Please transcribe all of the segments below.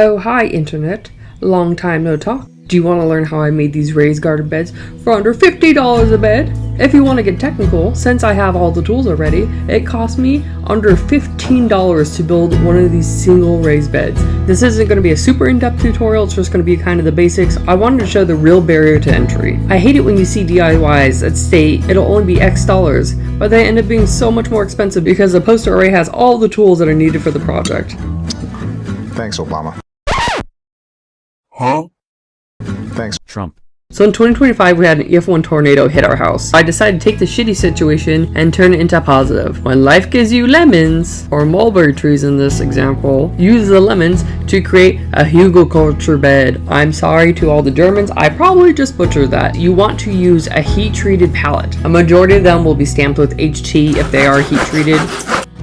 Oh, hi, Internet. Long time no talk. Do you want to learn how I made these raised garden beds for under $50 a bed? If you want to get technical, since I have all the tools already, it cost me under $15 to build one of these single raised beds. This isn't going to be a super in-depth tutorial, it's just going to be kind of the basics. I wanted to show the real barrier to entry. I hate it when you see DIYs that state it'll only be X dollars, but they end up being so much more expensive because the poster already has all the tools that are needed for the project. Thanks, Obama. Huh? Thanks, Trump. So in 2025, we had an EF1 tornado hit our house. I decided to take the shitty situation and turn it into positive. When life gives you lemons, or mulberry trees in this example, use the lemons to create a hugelkultur bed. I'm sorry to all the Germans, I probably just butchered that. You want to use a heat-treated pallet. A majority of them will be stamped with HT if they are heat-treated.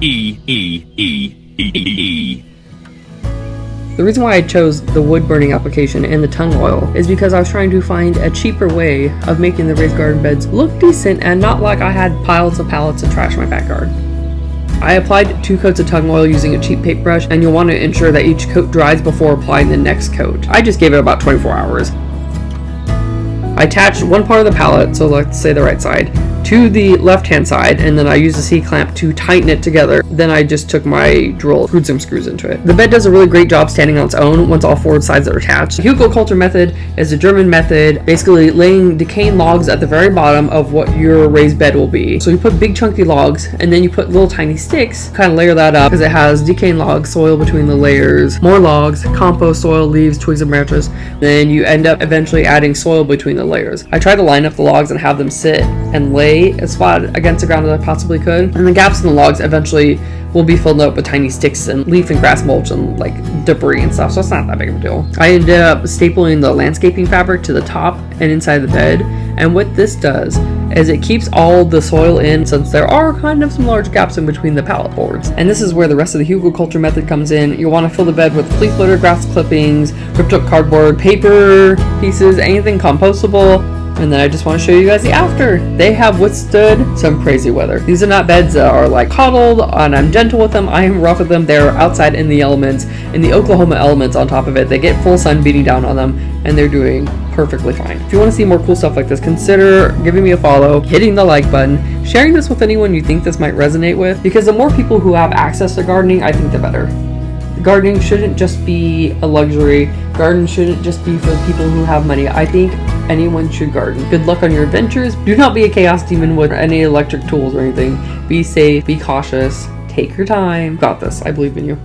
E. The reason why I chose the wood burning application and the tung oil is because I was trying to find a cheaper way of making the raised garden beds look decent and not like I had piles of pallets of trash in my backyard. I applied 2 coats of tung oil using a cheap paintbrush, and you'll want to ensure that each coat dries before applying the next coat. I just gave it about 24 hours. I attached one part of the pallet, so let's say the right side, to the left hand side, and then I used a C-clamp to tighten it together. Then I just took my drill, screwed some screws into it. The bed does a really great job standing on its own once all 4 sides are attached. The hugelkultur method is a German method, basically laying decaying logs at the very bottom of what your raised bed will be. So you put big chunky logs, and then you put little tiny sticks, kind of layer that up, because it has decaying logs, soil between the layers, more logs, compost, soil, leaves, twigs, and branches. Then you end up eventually adding soil between the layers. I tried to line up the logs and have them sit and lay as flat against the ground as I possibly could, and the gaps in the logs eventually will be filled up with tiny sticks and leaf and grass mulch and like debris and stuff, so it's not that big of a deal. I ended up stapling the landscaping fabric to the top and inside the bed, and what this does is it keeps all the soil in, since there are kind of some large gaps in between the pallet boards. And this is where the rest of the hugelkultur method comes in. You'll want to fill the bed with leaf litter, grass clippings, ripped up cardboard, paper pieces, anything compostable. And then I just want to show you guys the after. They have withstood some crazy weather. These are not beds that are like coddled, and I'm gentle with them. I am rough with them. They're outside in the elements, in the Oklahoma elements on top of it. They get full sun beating down on them, and they're doing perfectly fine. If you want to see more cool stuff like this, consider giving me a follow, hitting the like button, sharing this with anyone you think this might resonate with, because the more people who have access to gardening, I think the better. Gardening shouldn't just be a luxury. Garden shouldn't just be for people who have money. I think anyone should garden. Good luck on your adventures. Do not be a chaos demon with any electric tools or anything. Be safe, be cautious, take your time. Got this. I believe in you.